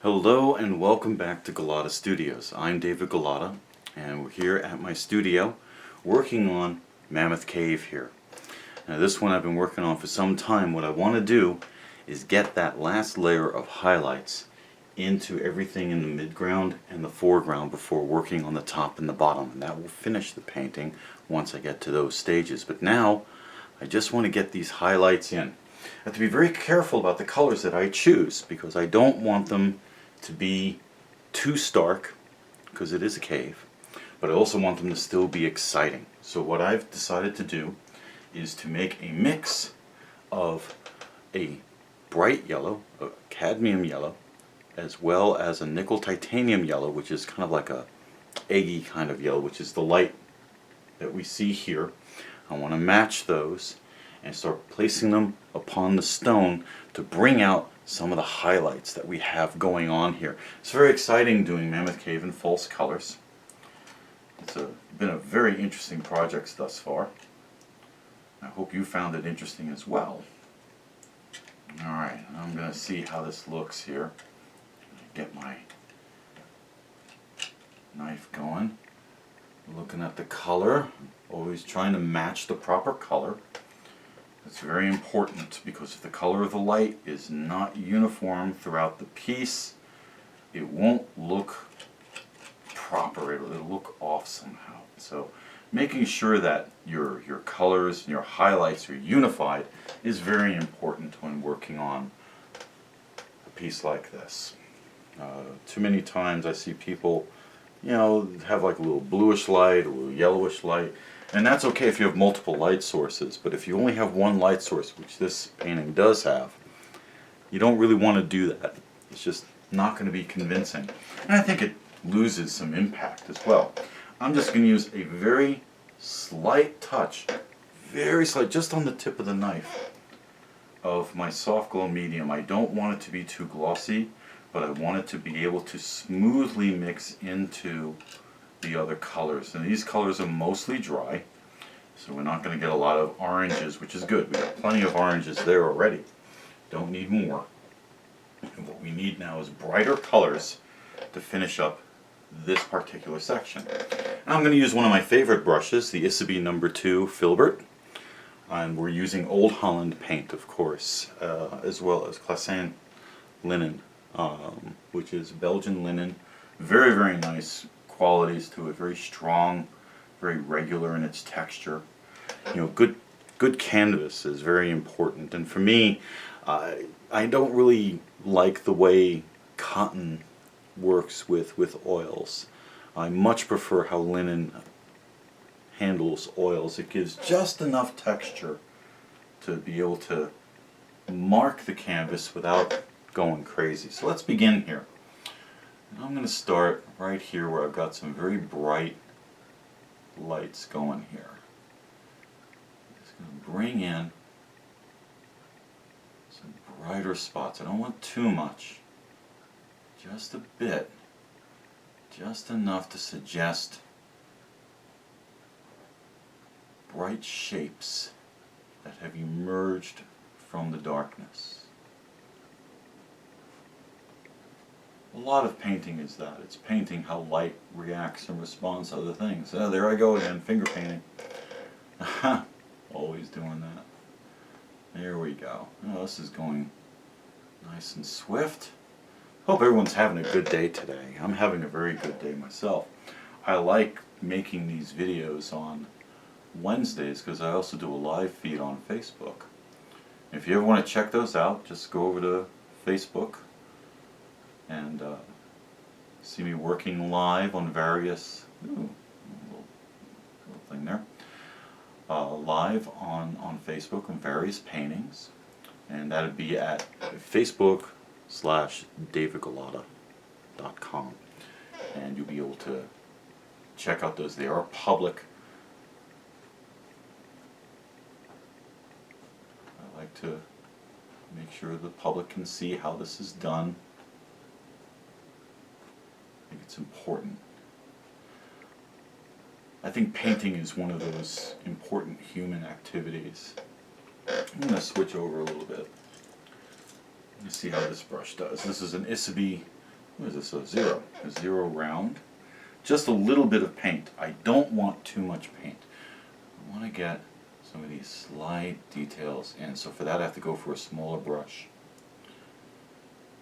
Hello and welcome back to Gulotta Studios. I'm David Gulotta and we're here at my studio working on Mammoth Cave here. Now this one I've been working on for some time. What I want to do is get that last layer of highlights into everything in the midground and the foreground before working on the top and the bottom, and that will finish the painting once I get to those stages. But now I just want to get these highlights in. I have to be very careful about the colors that I choose because I don't want them to be too stark because it is a cave, but I also want them to still be exciting. So what I've decided to do is to make a mix of a bright yellow, a cadmium yellow, as well as a nickel titanium yellow, which is kind of like a eggy kind of yellow, which is the light that we see here. I want to match those and start placing them upon the stone to bring out some of the highlights that we have going on here. It's very exciting doing Mammoth Cave in false colors. It's been a very interesting project thus far. I hope you found it interesting as well. Alright, I'm going to see how this looks here. Get my knife going. Looking at the color, always trying to match the proper color. It's very important because if the color of the light is not uniform throughout the piece, it won't look proper. It'll look off somehow. So making sure that your colors and your highlights are unified is very important when working on a piece like this. Too many times I see people, have like a little bluish light, a little yellowish light. And that's okay if you have multiple light sources, but if you only have one light source, which this painting does have, you don't really want to do that. It's just not going to be convincing. And I think it loses some impact as well. I'm just going to use a very slight touch, very slight, just on the tip of the knife, of my soft glow medium. I don't want it to be too glossy, but I want it to be able to smoothly mix into the other colors. And these colors are mostly dry, so we're not going to get a lot of oranges, which is good. We got plenty of oranges there already. Don't need more. And what we need now is brighter colors to finish up this particular section. And I'm going to use one of my favorite brushes, the Isabey No. 2 Filbert. And we're using Old Holland paint, of course, as well as Classin linen, which is Belgian linen. Very, very nice qualities to it, very strong, very regular in its texture. Good canvas is very important, and for me, I don't really like the way cotton works with oils. I much prefer how linen handles oils. It gives just enough texture to be able to mark the canvas without going crazy. So let's begin here. I'm going to start right here where I've got some very bright lights going here. Just going to bring in some brighter spots. I don't want too much. Just a bit. Just enough to suggest bright shapes that have emerged from the darkness. A lot of painting is that. It's painting how light reacts and responds to other things. Oh, there I go again, finger painting. Always doing that. There we go. Oh, this is going nice and swift. Hope everyone's having a good day today. I'm having a very good day myself. I like making these videos on Wednesdays because I also do a live feed on Facebook. If you ever want to check those out, just go over to Facebook and see me working live on various, little thing there, live on Facebook on various paintings, and that would be at Facebook/DavidGulotta.com, and you'll be able to check out those. They are public. I like to make sure the public can see how this is done. I think it's important. I think painting is one of those important human activities. I'm going to switch over a little bit. Let's see how this brush does. This is an Isabey what is this, a 0? A 0 round. Just a little bit of paint. I don't want too much paint. I want to get some of these slight details in. So for that I have to go for a smaller brush.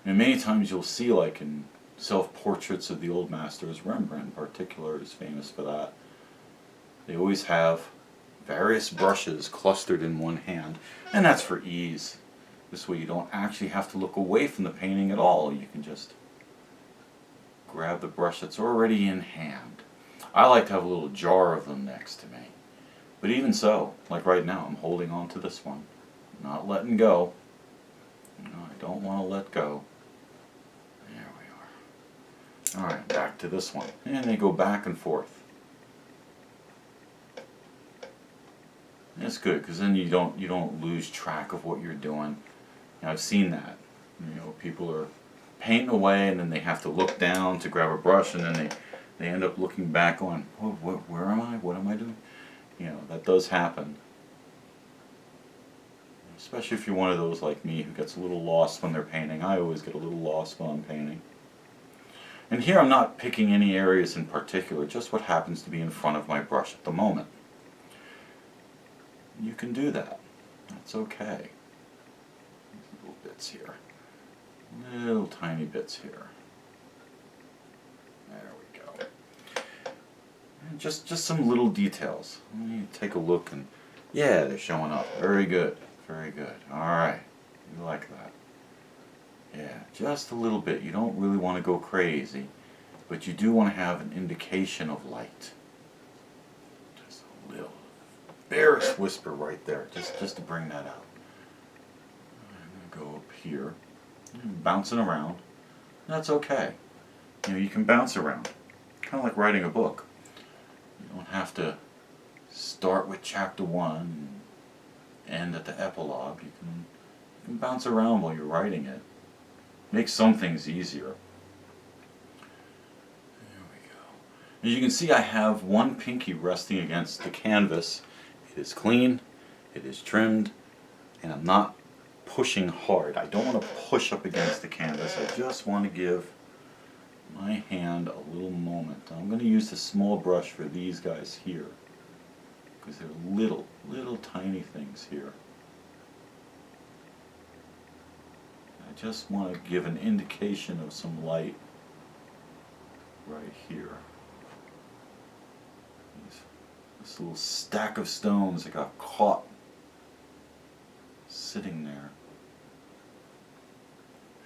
And many times you'll see, like in self-portraits of the old masters, Rembrandt in particular is famous for that. They always have various brushes clustered in one hand, and that's for ease. This way you don't actually have to look away from the painting at all. You can just grab the brush that's already in hand. I like to have a little jar of them next to me. But even so, like right now, I'm holding on to this one, not letting go. No, I don't want to let go. There we are. Alright, back to this one. And they go back and forth. That's good, because then you don't lose track of what you're doing. Now, I've seen that. You know, people are painting away and then they have to look down to grab a brush, and then they end up looking back on, where am I? What am I doing? You know, that does happen. Especially if you're one of those like me who gets a little lost when they're painting. I always get a little lost when I'm painting. And here I'm not picking any areas in particular, just what happens to be in front of my brush at the moment. You can do that. That's okay. Little bits here. Little tiny bits here. There we go. And just some little details. Let me take a look, and yeah, they're showing up. Very good. Very good. Alright. You like that. Yeah, just a little bit. You don't really want to go crazy, but you do want to have an indication of light. Just a little. Barest whisper right there, just to bring that out. I'm going to go up here, bouncing around. That's okay. You know, you can bounce around, kind of like writing a book. You don't have to start with chapter 1 and end at the epilogue. You can bounce around while you're writing it. Makes some things easier. There we go. As you can see, I have one pinky resting against the canvas. It is clean, it is trimmed, and I'm not pushing hard. I don't want to push up against the canvas. I just want to give my hand a little moment. I'm going to use the small brush for these guys here, because they're little tiny things here. I just want to give an indication of some light right here. This little stack of stones that got caught sitting there.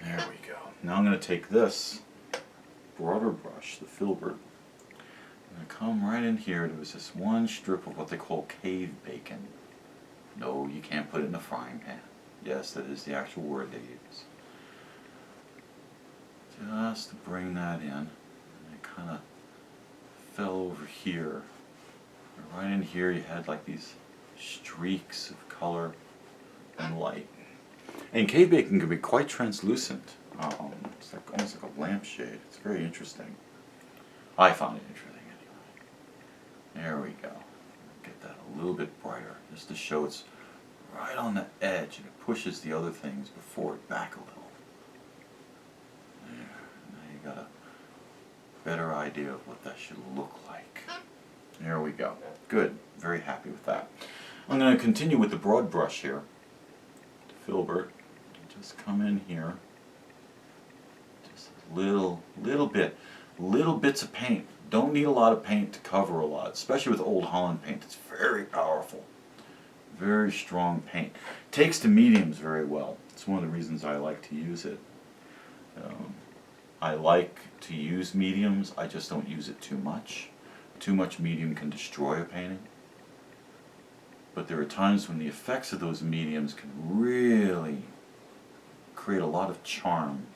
There we go. Now I'm going to take this broader brush, the filbert. I'm going to come right in here. There was this one strip of what they call cave bacon. No, you can't put it in a frying pan. Yes, that is the actual word they use. Just to bring that in. And it kind of fell over here. Right in here you had like these streaks of color and light. And cave bacon can be quite translucent. It's like almost like a lampshade. It's very interesting. I found it interesting anyway. There we go. Get that a little bit brighter, just to show it's right on the edge and it pushes the other things before it back a little. There. Now you got a better idea of what that should look like. There we go. Good. Very happy with that. I'm going to continue with the broad brush here. The filbert. Just come in here. Just a little bits of paint. Don't need a lot of paint to cover a lot, especially with Old Holland paint. It's very powerful. Very strong paint. Takes to mediums very well. It's one of the reasons I like to use it. I like to use mediums. I just don't use it too much. Too much medium can destroy a painting. But there are times when the effects of those mediums can really create a lot of charm.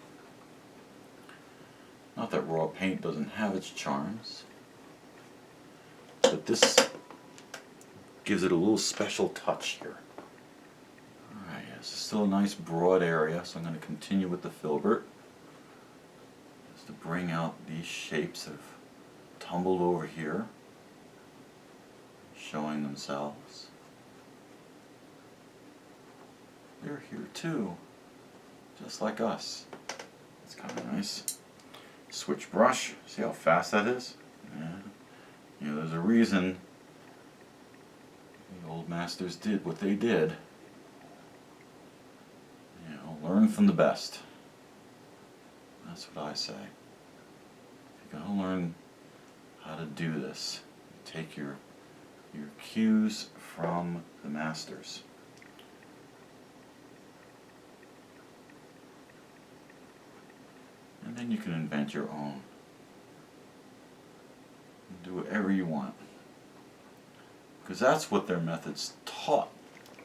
Not that raw paint doesn't have its charms, but this gives it a little special touch here. Alright, this is still a nice broad area, so I'm going to continue with the filbert. Just to bring out these shapes that have tumbled over here, showing themselves. They're here too, just like us. It's kind of nice. Switch brush. See how fast that is? Yeah. You know, there's a reason the old masters did what they did. You know, learn from the best. That's what I say. If you're gonna learn how to do this, take your cues from the masters. And then you can invent your own. Do whatever you want. Because that's what their methods taught,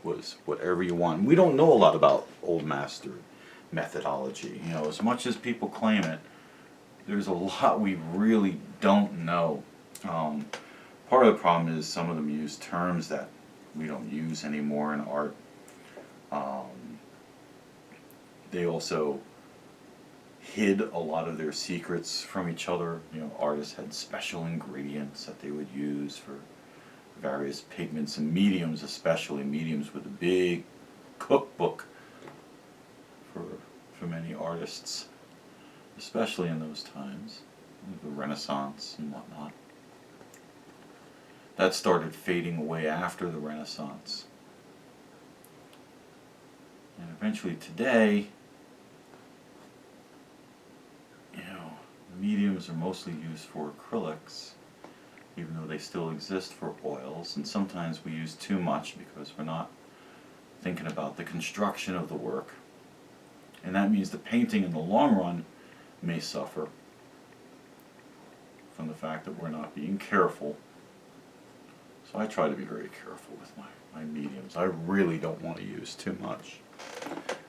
was whatever you want. We don't know a lot about old master methodology. You know, as much as people claim it, there's a lot we really don't know. Part of the problem is some of them use terms that we don't use anymore in art. They also hid a lot of their secrets from each other. You know, artists had special ingredients that they would use for various pigments and mediums, especially mediums with a big cookbook for many artists, especially in those times, the Renaissance and whatnot. That started fading away after the Renaissance. And eventually today, you know, mediums are mostly used for acrylics, even though they still exist for oils, and sometimes we use too much because we're not thinking about the construction of the work. And that means the painting in the long run may suffer from the fact that we're not being careful. So I try to be very careful with my mediums. I really don't want to use too much.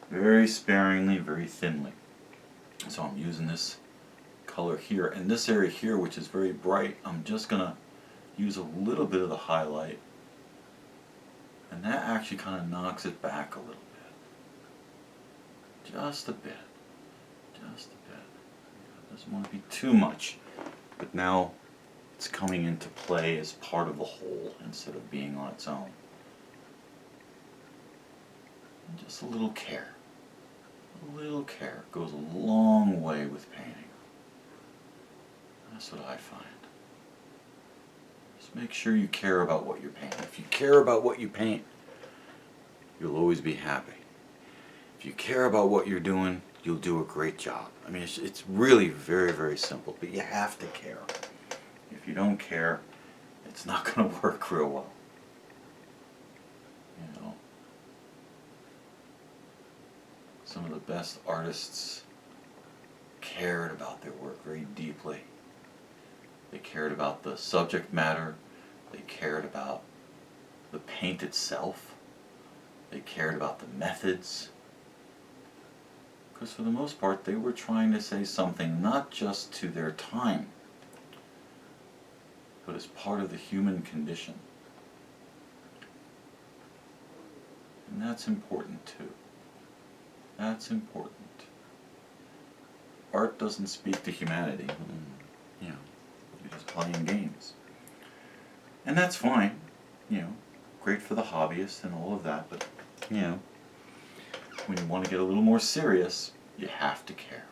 Very sparingly, very thinly. So I'm using this color here, and this area here, which is very bright, I'm just going to use a little bit of the highlight, and that actually kind of knocks it back a little bit. Just a bit. Just a bit. It doesn't want to be too much, but now it's coming into play as part of the whole instead of being on its own. And just a little care. A little care goes a long way with painting. That's what I find. Just make sure you care about what you're painting. If you care about what you paint, you'll always be happy. If you care about what you're doing, you'll do a great job. I mean, it's really very, very simple, but you have to care. If you don't care, it's not going to work real well. You know, some of the best artists cared about their work very deeply. They cared about the subject matter. They cared about the paint itself. They cared about the methods. Because for the most part, they were trying to say something not just to their time, but as part of the human condition. And that's important too. That's important. Art doesn't speak to humanity. You know, you're just playing games. And that's fine. You know, great for the hobbyist and all of that, but, you know, when you want to get a little more serious, you have to care.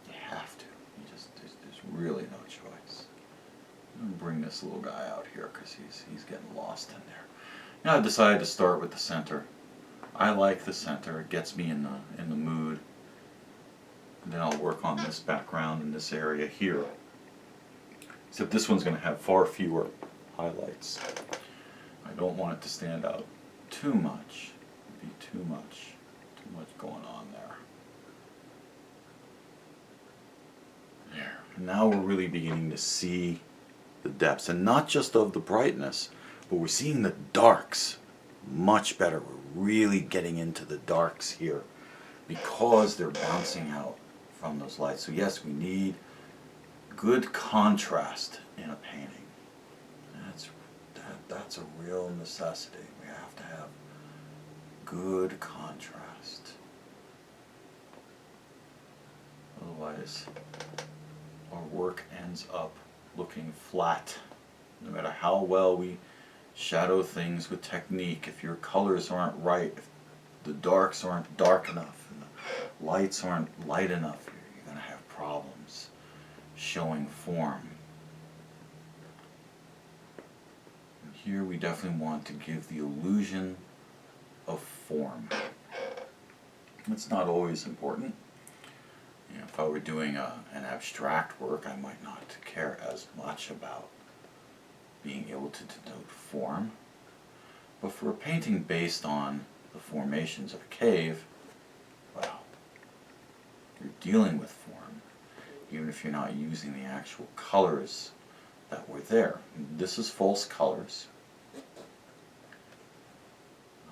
You have to. There's really no choice. I'm going to bring this little guy out here because he's getting lost in there. Now I decided to start with the center. I like the center. It gets me in the mood. And then I'll work on this background in this area here. Except this one's going to have far fewer highlights. I don't want it to stand out too much. It'd be too much going on there. There. Now we're really beginning to see the depths, and not just of the brightness, but we're seeing the darks much better. We're really getting into the darks here because they're bouncing out from those lights. So yes, we need good contrast in a painting. That's a real necessity. We have to have good contrast. Otherwise, our work ends up looking flat. No matter how well we shadow things with technique, if your colors aren't right, if the darks aren't dark enough, and the lights aren't light enough, you're going to have problems. showing form. And here we definitely want to give the illusion of form. It's not always important. You know, if I were doing an abstract work, I might not care as much about being able to denote form. But for a painting based on the formations of a cave, well, you're dealing with form, even if you're not using the actual colors that were there. This is false colors.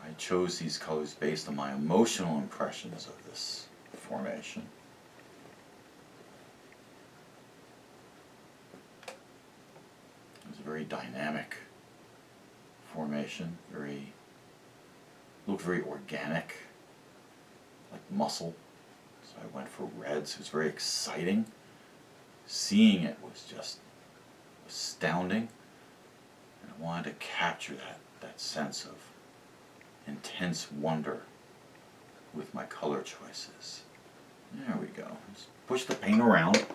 I chose these colors based on my emotional impressions of this formation. It was a very dynamic formation, looked very organic, like muscle. So I went for reds. It was very exciting. Seeing it was just astounding. And I wanted to capture that sense of intense wonder with my color choices. There we go. Just push the paint around.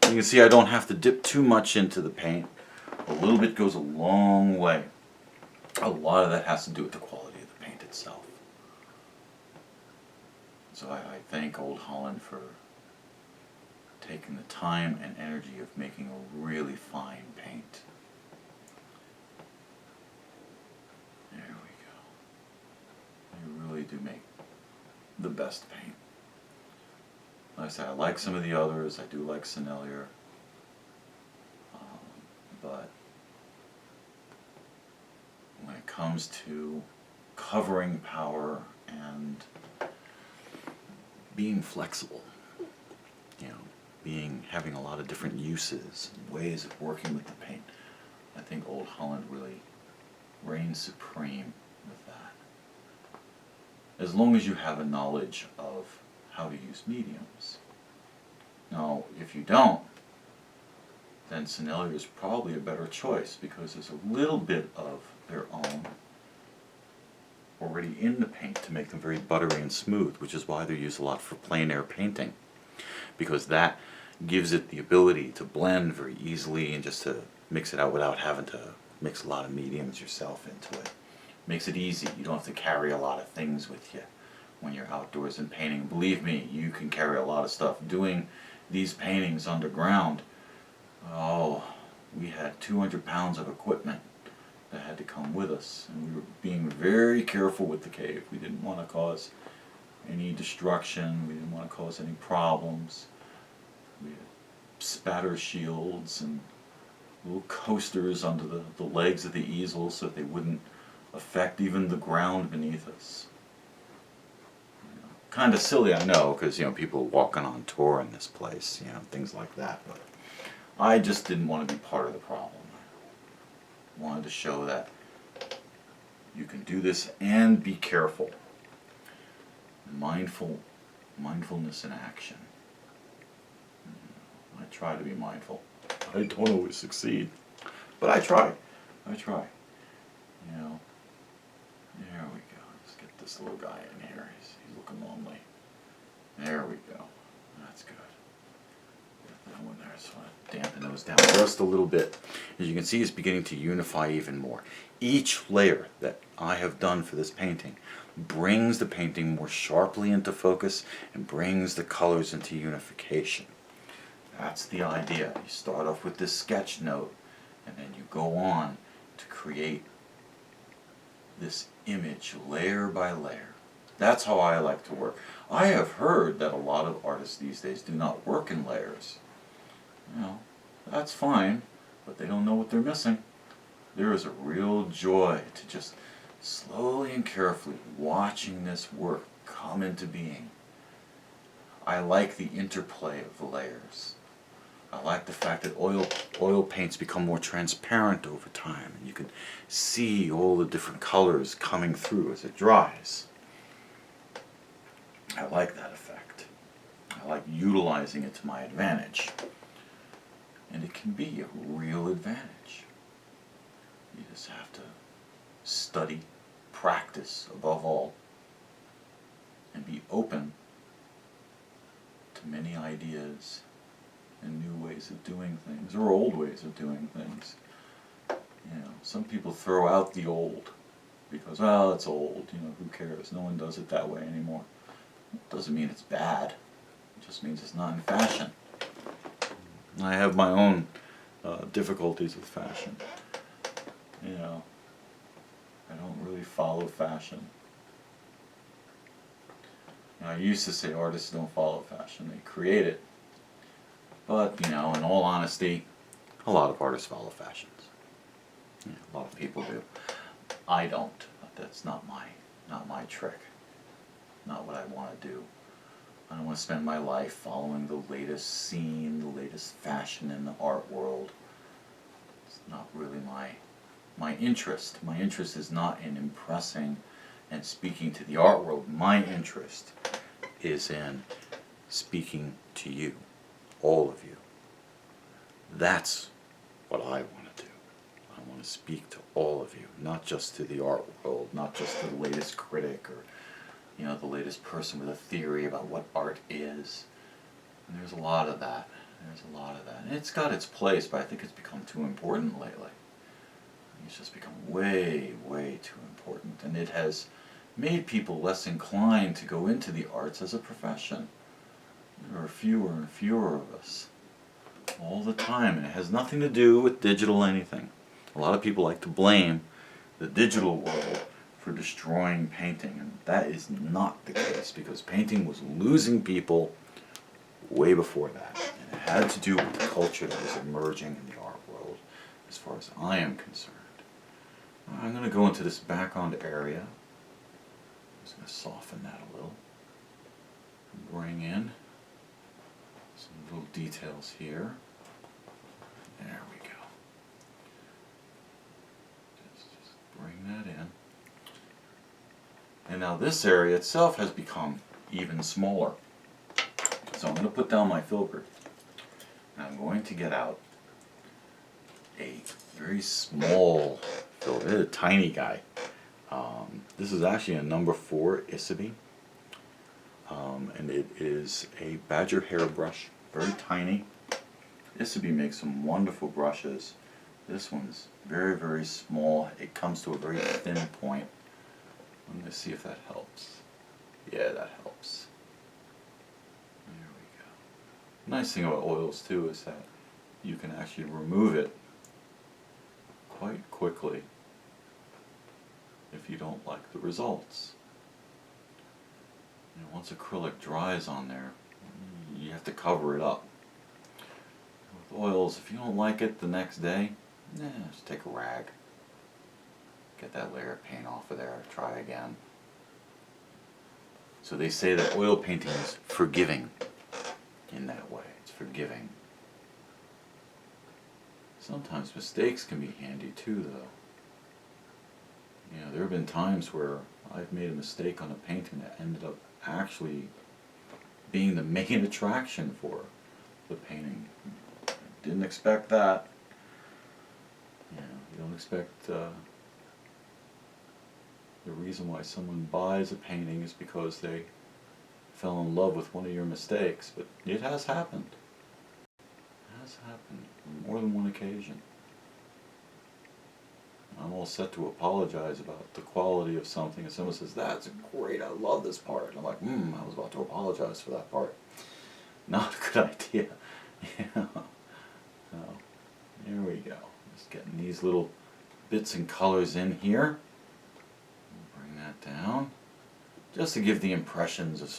You can see I don't have to dip too much into the paint. A little bit goes a long way. A lot of that has to do with the quality of the paint itself. So I thank Old Holland for taking the time and energy of making a really fine paint. There we go. They really do make the best paint. Like I said, I like some of the others. I do like Sennelier. But when it comes to covering power and being flexible, you know, having a lot of different uses and ways of working with the paint, I think Old Holland really reigns supreme with that. As long as you have a knowledge of how to use mediums. Now, if you don't, then Sennelier is probably a better choice because there's a little bit of their own already in the paint to make them very buttery and smooth, which is why they're used a lot for plein air painting, because that gives it the ability to blend very easily and just to mix it out without having to mix a lot of mediums yourself into it. Makes it easy. You don't have to carry a lot of things with you when you're outdoors and painting. Believe me, you can carry a lot of stuff. Doing these paintings underground, oh, we had 200 pounds of equipment that had to come with us, and we were being very careful with the cave. We didn't want to cause any destruction. We didn't want to cause any problems. We had spatter shields and little coasters under the legs of the easels so that they wouldn't affect even the ground beneath us. Kind of silly, I know, because people walking on tour in this place, things like that. But I just didn't want to be part of the problem. I wanted to show that you can do this and be careful. Mindfulness in action. I try to be mindful. I don't always succeed, but I try. There we go. Let's get this little guy in here. He's looking lonely. There we go. That's good. Get that one there. So I dampen those down just a little bit. As you can see, it's beginning to unify even more. Each layer that I have done for this painting brings the painting more sharply into focus and brings the colors into unification. That's the idea. You start off with this sketch note, and then you go on to create this image layer by layer. That's how I like to work. I have heard that a lot of artists these days do not work in layers. That's fine, but they don't know what they're missing. There is a real joy to just slowly and carefully watching this work come into being. I like the interplay of the layers. I like the fact that oil paints become more transparent over time, and you can see all the different colors coming through as it dries. I like that effect. I like utilizing it to my advantage. And it can be a real advantage. You just have to study, practice above all, and be open to many ideas and new ways of doing things, or old ways of doing things. You know, some people throw out the old because, well, it's old, you know, who cares? No one does it that way anymore. It doesn't mean it's bad. It just means it's not in fashion. I have my own difficulties with fashion. You know, I don't really follow fashion. You know, I used to say artists don't follow fashion, they create it. But, you know, in all honesty, a lot of artists follow fashions. Yeah, a lot of people do. I don't. That's not my trick. Not what I want to do. I don't want to spend my life following the latest scene, the latest fashion in the art world. It's not really my interest. My interest is not in impressing and speaking to the art world. My interest is in speaking to you, all of you. That's what I want to do. I want to speak to all of you, not just to the art world, not just to the latest critic or, you know, the latest person with a theory about what art is. And there's a lot of that. There's a lot of that. And it's got its place, but I think it's become too important lately. It's just become way, way too important. And it has made people less inclined to go into the arts as a profession. There are fewer and fewer of us all the time, and it has nothing to do with digital anything. A lot of people like to blame the digital world for destroying painting, and that is not the case, because painting was losing people way before that, and it had to do with the culture that was emerging in the art world, as far as I am concerned. I'm going to go into this background area. I'm just going to soften that a little, bring in some little details here. There we go. Just bring that in. And now this area itself has become even smaller. So I'm going to put down my filbert. And I'm going to get out a very small filbert, a tiny guy. This is actually a number 4 Isabi. And it is a badger hair brush, very tiny. Isabi makes some wonderful brushes. This one's very, very small. It comes to a very thin point. I'm going to see if that helps. Yeah, that helps. There we go. The nice thing about oils too is that you can actually remove it quite quickly if you don't like the results. You know, once acrylic dries on there, you have to cover it up. With oils, if you don't like it the next day, just take a rag. Get that layer of paint off of there, try again. So they say that oil painting is forgiving in that way. It's forgiving. Sometimes mistakes can be handy too, though. You know, there have been times where I've made a mistake on a painting that ended up actually being the main attraction for the painting. Didn't expect that. You know, you don't expect the reason why someone buys a painting is because they fell in love with one of your mistakes, but it has happened. It has happened on more than one occasion. I'm all set to apologize about the quality of something, and someone says, "That's great, I love this part." And I'm like, I was about to apologize for that part. Not a good idea. Yeah. So, here we go. Just getting these little bits and colors in here. Bring that down. Just to give the impressions of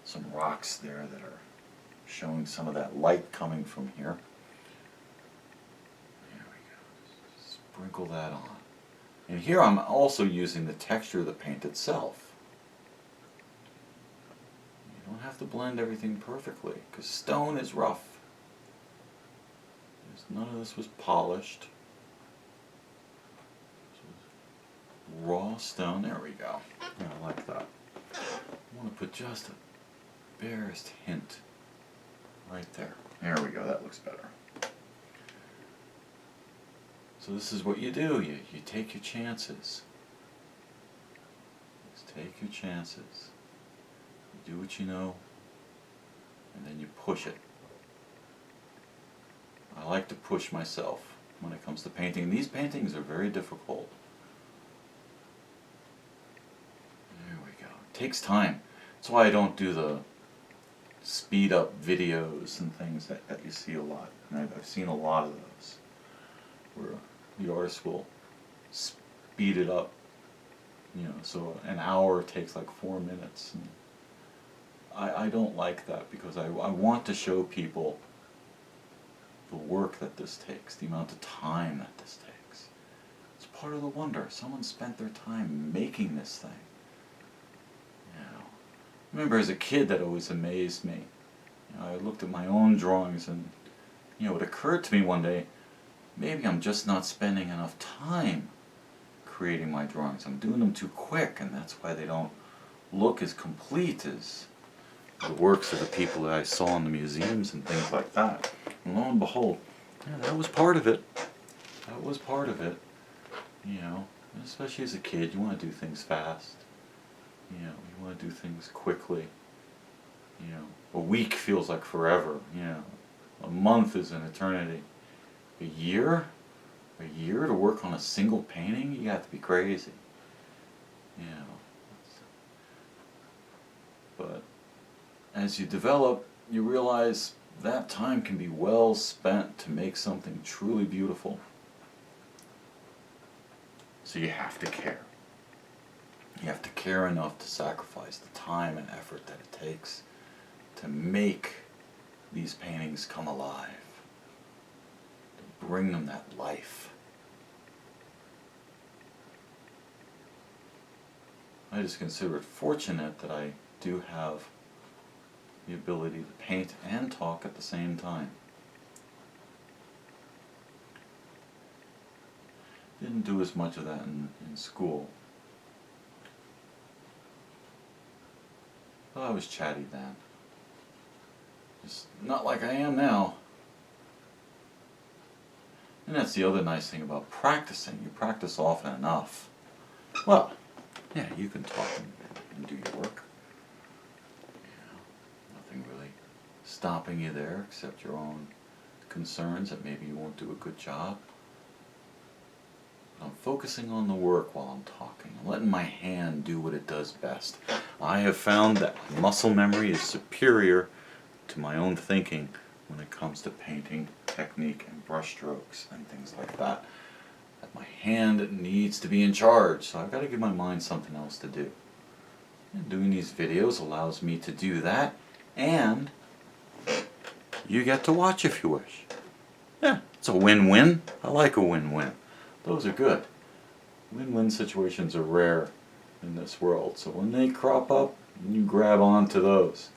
some rocks there that are showing some of that light coming from here. Sprinkle that on. And here I'm also using the texture of the paint itself. You don't have to blend everything perfectly, because stone is rough. None of this was polished. This was raw stone. There we go. Yeah, I like that. I want to put just a barest hint right there. There we go. That looks better. So this is what you do. You take your chances. Just take your chances. You do what you know, and then you push it. I like to push myself when it comes to painting. These paintings are very difficult. There we go. It takes time. That's why I don't do the speed up videos and things that you see a lot. And I've seen a lot of those where the artist will speed it up, you know, so an hour takes like 4 minutes. And I don't like that, because I want to show people the work that this takes, the amount of time that this takes. It's part of the wonder. Someone spent their time making this thing. You know, I remember as a kid that always amazed me. You know, I looked at my own drawings and, you know, it occurred to me one day, maybe I'm just not spending enough time creating my drawings. I'm doing them too quick, and that's why they don't look as complete as the works of the people that I saw in the museums and things like that. And lo and behold, yeah, that was part of it. That was part of it. You know, especially as a kid, you want to do things fast. You know, you want to do things quickly. You know, a week feels like forever. You know, a month is an eternity. A year to work on a single painting? You got to be crazy. You know, but as you develop, you realize that time can be well spent to make something truly beautiful. So you have to care. You have to care enough to sacrifice the time and effort that it takes to make these paintings come alive, to bring them that life. I just consider it fortunate that I do have the ability to paint and talk at the same time. Didn't do as much of that in school. Well, I was chatty then. Just not like I am now. And that's the other nice thing about practicing. You practice often enough. Well, yeah, you can talk and do your work. Nothing really stopping you there except your own concerns that maybe you won't do a good job. But I'm focusing on the work while I'm talking. I'm letting my hand do what it does best. I have found that muscle memory is superior to my own thinking when it comes to painting technique and brush strokes and things like that. That my hand needs to be in charge, so I've got to give my mind something else to do. And doing these videos allows me to do that, and you get to watch if you wish. Yeah, it's a win-win. I like a win-win. Those are good. Win-win situations are rare in this world, so when they crop up, you grab onto those.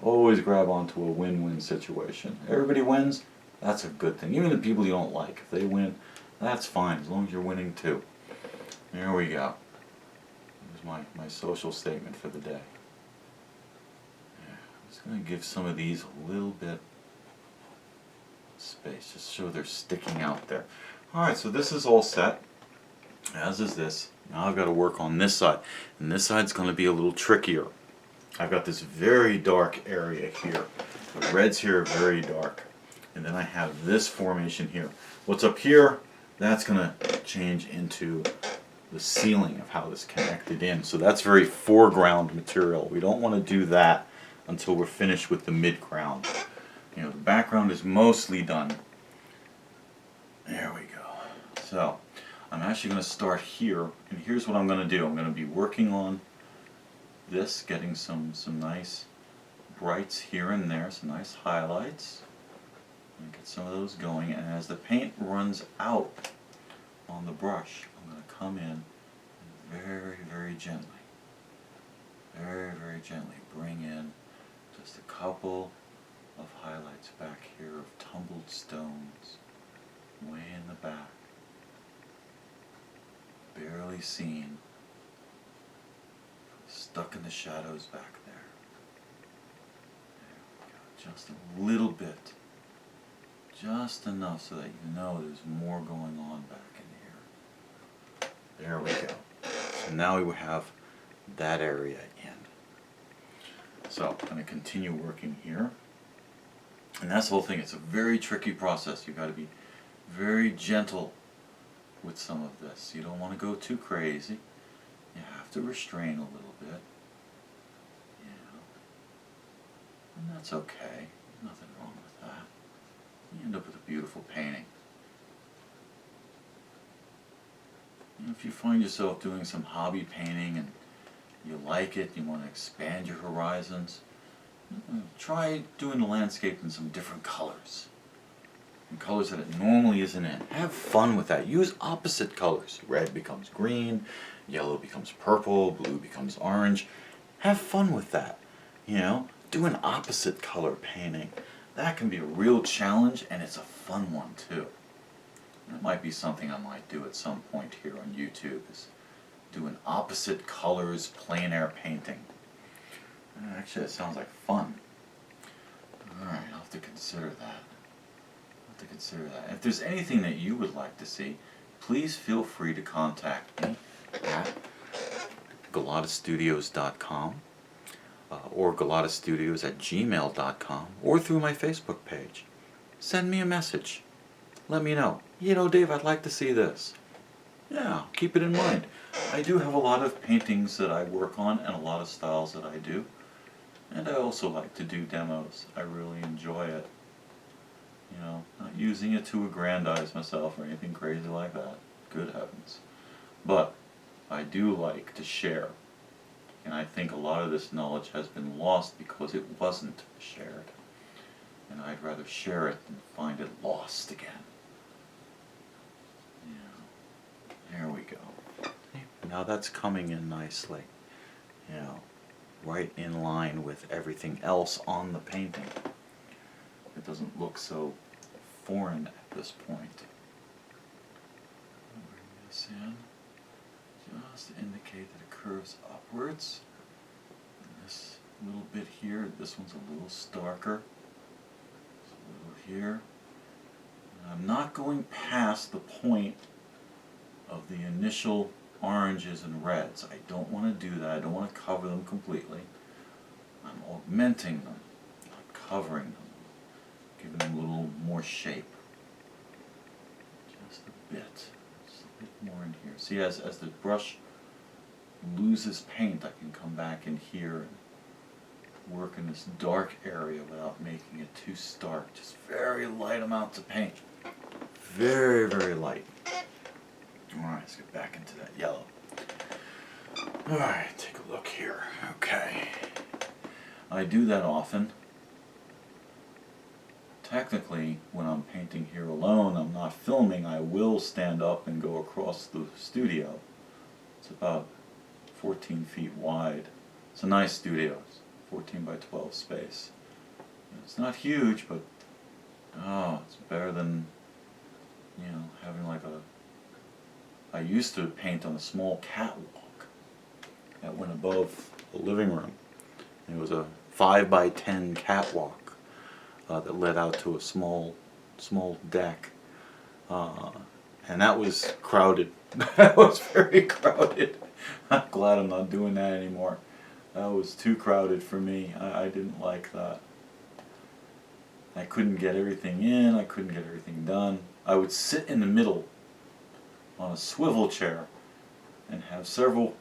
Always grab onto a win-win situation. Everybody wins, that's a good thing. Even the people you don't like, if they win, that's fine, as long as you're winning too. There we go. There's my social statement for the day. Yeah, I'm just going to give some of these a little bit of space, just so they're sticking out there. Alright, so this is all set, as is this. Now I've got to work on this side, and this side's going to be a little trickier. I've got this very dark area here. The reds here are very dark. And then I have this formation here. What's up here, that's going to change into the ceiling of how this connected in. So that's very foreground material. We don't want to do that until we're finished with the midground. You know, the background is mostly done. There we go. So I'm actually going to start here, and here's what I'm going to do. I'm going to be working on this, getting some nice brights here and there, some nice highlights. And get some of those going, and as the paint runs out on the brush, I'm going to come in and very gently, very gently bring in just a couple of highlights back here of tumbled stones way in the back, barely seen, stuck in the shadows back there. There we go, just a little bit. Just enough so that you know there's more going on back in here. There we go. So now we have that area in. So I'm going to continue working here. And that's the whole thing. It's a very tricky process. You've got to be very gentle with some of this. You don't want to go too crazy. You have to restrain a little bit. Yeah. And that's okay. Nothing wrong with that. You end up with a beautiful painting. And if you find yourself doing some hobby painting and you like it, you want to expand your horizons, try doing the landscape in some different colors. And colors that it normally isn't in. Have fun with that. Use opposite colors. Red becomes green, yellow becomes purple, blue becomes orange. Have fun with that. You know, do an opposite color painting. That can be a real challenge, and it's a fun one too. That might be something I might do at some point here on YouTube, is do an opposite colors plein air painting. Actually, that sounds like fun. Alright, I'll have to consider that. If there's anything that you would like to see, please feel free to contact me at gulottastudios.com or gulottastudios@gmail.com or through my Facebook page. Send me a message. Let me know. You know, Dave, I'd like to see this. Yeah, keep it in mind. I do have a lot of paintings that I work on and a lot of styles that I do. And I also like to do demos. I really enjoy it. You know, not using it to aggrandize myself or anything crazy like that. Good heavens. But I do like to share. And I think a lot of this knowledge has been lost because it wasn't shared. And I'd rather share it than find it lost again. Yeah. There we go. Now that's coming in nicely. You know, right in line with everything else on the painting. It doesn't look so foreign at this point. I'll bring this in just to indicate that it curves upwards. And this little bit here, this one's a little starker. It's a little here. And I'm not going past the point of the initial oranges and reds. I don't want to do that. I don't want to cover them completely. I'm augmenting them, not covering them. Giving them a little more shape. Just a bit. Just a bit more in here. See, as the brush loses paint, I can come back in here and work in this dark area without making it too stark. Just very light amounts of paint. Very, very light. Alright, let's get back into that yellow. Alright, take a look here. Okay. I do that often. Technically, when I'm painting here alone, I'm not filming, I will stand up and go across the studio. It's about 14 feet wide. It's a nice studio. It's 14 by 12 space. It's not huge, but it's better than, you know, having like I used to paint on a small catwalk that went above the living room. It was a 5 by 10 catwalk. That led out to a small deck, and that was crowded. That was very crowded. I'm glad I'm not doing that anymore. That was too crowded for me. I didn't like that. I couldn't get everything in. I couldn't get everything done. I would sit in the middle on a swivel chair and have several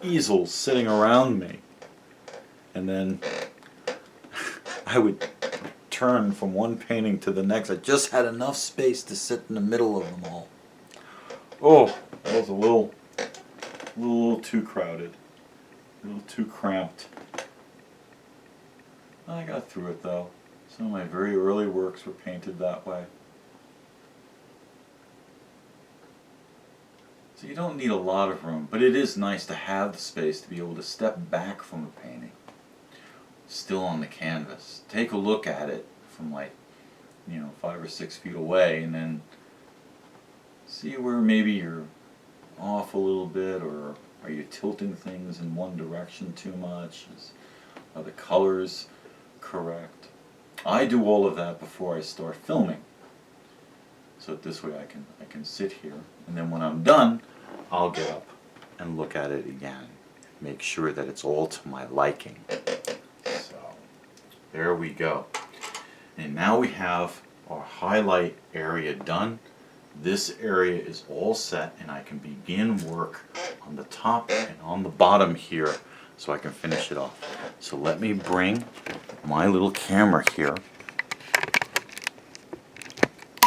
easels sitting around me, and then I would turn from one painting to the next. I just had enough space to sit in the middle of them all. Oh, that was a little too crowded, a little too cramped. I got through it though. Some of my very early works were painted that way. So you don't need a lot of room, but it is nice to have the space to be able to step back from a painting. Still on the canvas. Take a look at it from like, 5 or 6 feet away, and then see where maybe you're off a little bit, or are you tilting things in one direction too much? Are the colors correct? I do all of that before I start filming. So this way I can sit here, and then when I'm done, I'll get up and look at it again. Make sure that it's all to my liking. There we go. And now we have our highlight area done. This area is all set, and I can begin work on the top and on the bottom here so I can finish it off. So let me bring my little camera here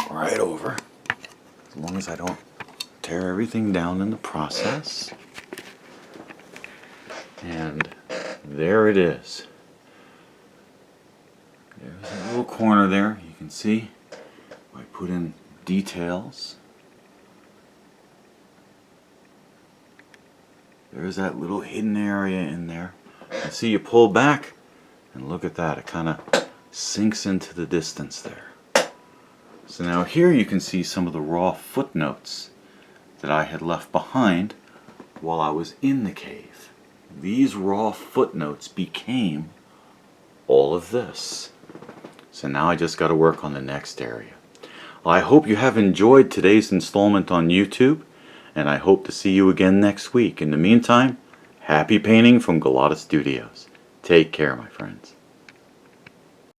right over, as long as I don't tear everything down in the process. And there it is. There's a little corner there, you can see. I put in details. There's that little hidden area in there. And see, you pull back and look at that, it kind of sinks into the distance there. So now here you can see some of the raw footnotes that I had left behind while I was in the cave. These raw footnotes became all of this. So now I just got to work on the next area. Well, I hope you have enjoyed today's installment on YouTube, and I hope to see you again next week. In the meantime, happy painting from Gulotta Studios. Take care, my friends.